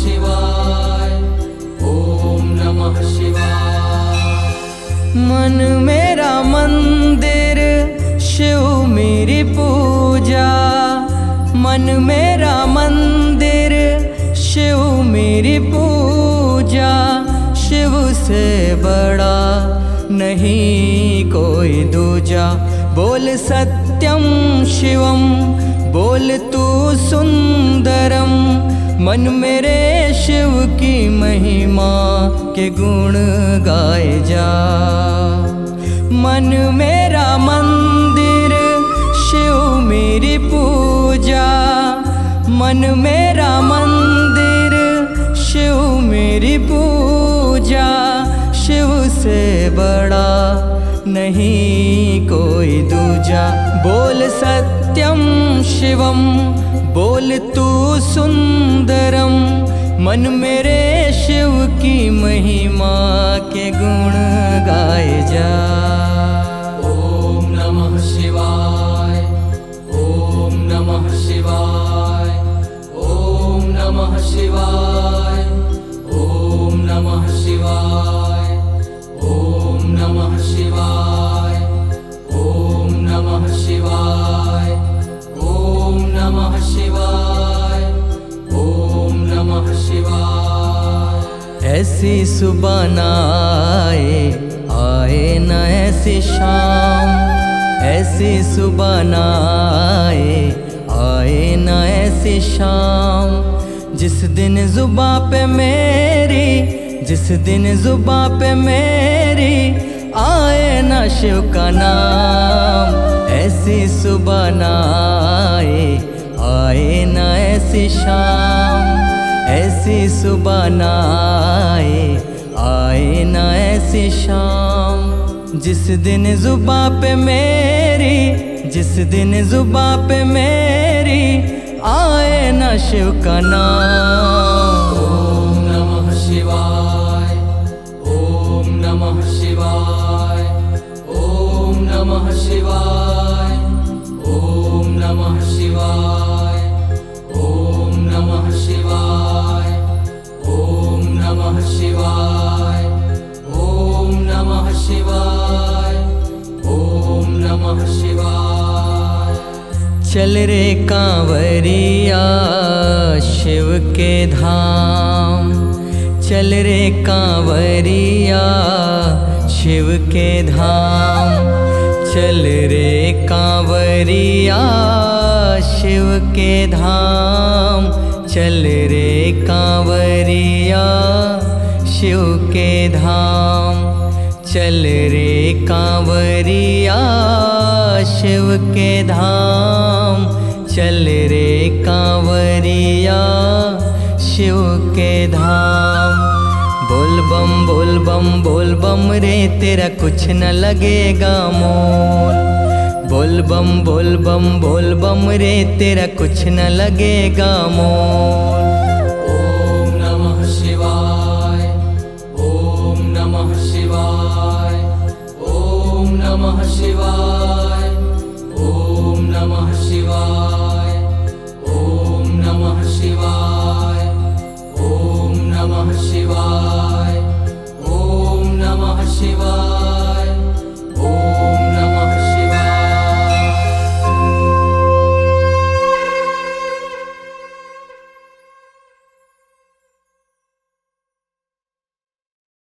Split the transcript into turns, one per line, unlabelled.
शिवाय, ओम नमः शिवाय। मन मेरा मंदिर, शिव मेरी पूजा। मन मेरा मंदिर, शिव मेरी पूजा। शिव से बड़ा नहीं कोई दूजा। बोल सत्यम शिवम, बोल तू सुंदरम। मन मेरे शिव की महिमा के गुण गाए जा। मन मेरा मंदिर, शिव मेरी पूजा। मन मेरा मंदिर, शिव मेरी पूजा। शिव से बड़ा नहीं कोई दूजा। बोल सत्यम शिवम, बोल तू सुंदरम। मन मेरे शिव की महिमा के गुण गाए जा। ओम नमः शिवाय, ओम नमः शिवाय, ओम नमः शिवाय, ओम नमः शिवाय, ओम नमः शिवाय, ओम नमः शिवाय, ओम नमः शिवाय, ओम नमः शिवाय। ऐसी सुबह न आए न ऐसी शाम। ऐसी सुबह न आए न ऐसी शाम। जिस दिन जुबां पे मेरी, जिस दिन जुबां पे मेरी आए ना शिव का नाम। ऐसी सुबह न आए ना ऐसी शाम। ऐसी सुबह न आए ना ऐसी शाम। जिस दिन जुबां पे मेरी, जिस दिन जुबां पे मेरी आए ना शिव का नाम। ओम नमः शिवाय, ओम नमः शिवाय, ओम नमः शिवाय, ओम नमः शिवाय, ओम नमः शिवाय, ओम नमः शिवाय, ओम नमः शिवाय, ओम नमः शिवाय। चल रे कांवरिया शिव के धाम। चल रे कांवरिया शिव के धाम। चल रे कांवरिया शिव के धाम। चल रे कांवरिया शिव के धाम। चल रे कांवरिया शिव के धाम। चल रे कांवरिया शिव के धाम। बोल बम बोल बम बोल बम रे, तेरा कुछ न लगेगा मोल। बोल बम बोल बम बोल बम रे, तेरा कुछ न लगेगा मोल। ओम नमः शिवाय, ओम नमः शिवाय, ओम नमः शिवाय, ओम नमः शिवाय, ओम नमः शिवाय, ओम नमः शिवाय, ओम नमः शिवाय।